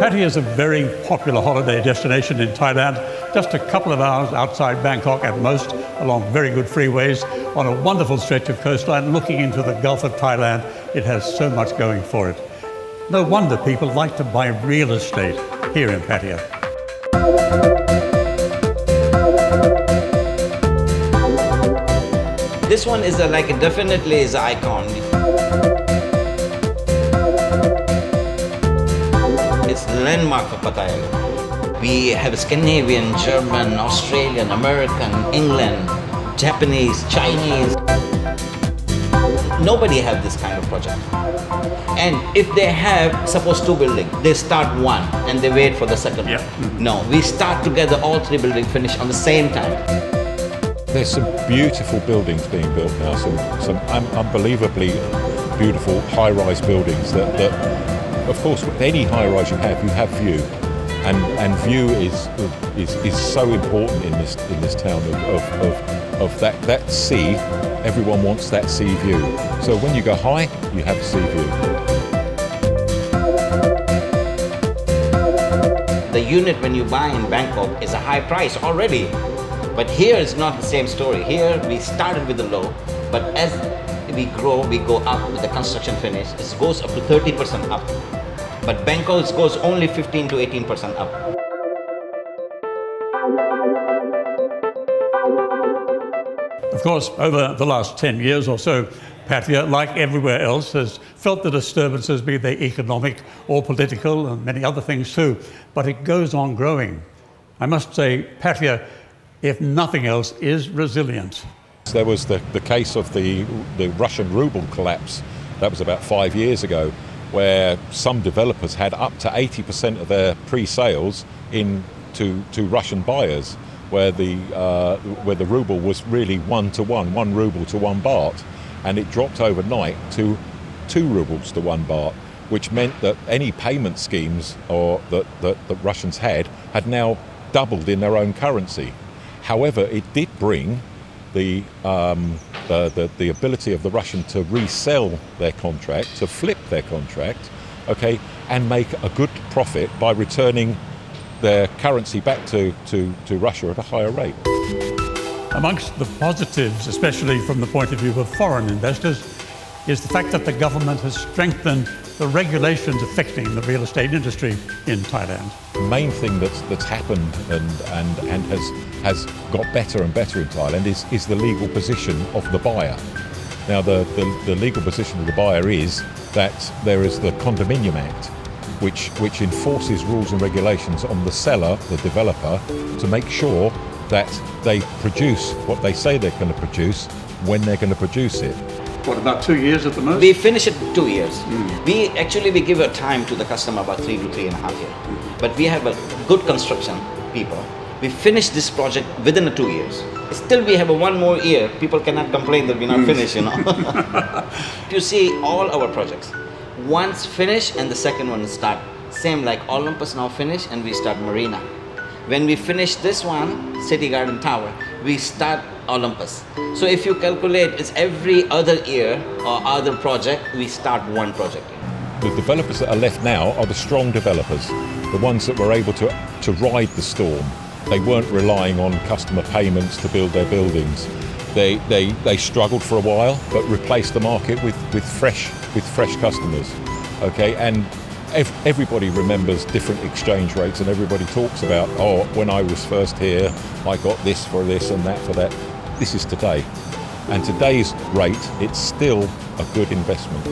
Pattaya is a very popular holiday destination in Thailand, just a couple of hours outside Bangkok at most, along very good freeways, on a wonderful stretch of coastline looking into the Gulf of Thailand. It has so much going for it. No wonder people like to buy real estate here in Pattaya. This one is definitely is an icon. It's the landmark for Pattaya. We have Scandinavian, German, Australian, American, England, Japanese, Chinese. Nobody have this kind of project. And if they have, suppose 2 buildings, they start one and they wait for the second. Yep. No, we start together, all 3 buildings finish on the same time. There's some beautiful buildings being built now, some unbelievably beautiful high-rise buildings that, of course, with any high-rise you have view, and view is so important in this town of that sea. Everyone wants that sea view. So when you go high, you have sea view. The unit when you buy in Bangkok is a high price already. But here it's not the same story. Here we started with the low, but as we grow, we go up with the construction finish. It goes up to 30% up. But Bangkok goes only 15 to 18% up. Of course, over the last 10 years or so, Pattaya, like everywhere else, has felt the disturbances, be they economic or political, and many other things too, but it goes on growing. I must say, Pattaya, if nothing else, is resilient. There was the case of the Russian ruble collapse. That was about 5 years ago, where some developers had up to 80% of their pre-sales to Russian buyers, where the ruble was really 1-to-1, 1 ruble to 1 baht, and it dropped overnight to 2 rubles to 1 baht, which meant that any payment schemes that Russians had now doubled in their own currency. However, it did bring the ability of the Russian to resell their contract, to flip their contract, okay, and make a good profit by returning their currency back to Russia at a higher rate. Amongst the positives, especially from the point of view of foreign investors, is the fact that the government has strengthened the regulations affecting the real estate industry in Thailand. The main thing that's happened and has got better and better in Thailand is the legal position of the buyer. Now the legal position of the buyer is that there is the Condominium Act, which enforces rules and regulations on the seller, the developer, to make sure that they produce what they say they're going to produce when they're going to produce it. What, about 2 years at the most? We finish it 2 years. We give a time to the customer about 3 to 3.5 years. But we have a good construction people. We finish this project within 2 years. Still we have 1 more year. People cannot complain that we're not finished, you know. You see all our projects. One's finished and the second one start. Same like Olympus now finished and we start Marina. When we finish this one, City Garden Tower, we start Olympus. So if you calculate, it's every other year or other project, we start 1 project. The developers that are left now are the strong developers, the ones that were able to ride the storm. They weren't relying on customer payments to build their buildings. They struggled for a while, but replaced the market with fresh customers. Okay, and everybody remembers different exchange rates, and everybody talks about, oh, when I was first here, I got this for this and that for that. This is today, and today's rate, it's still a good investment.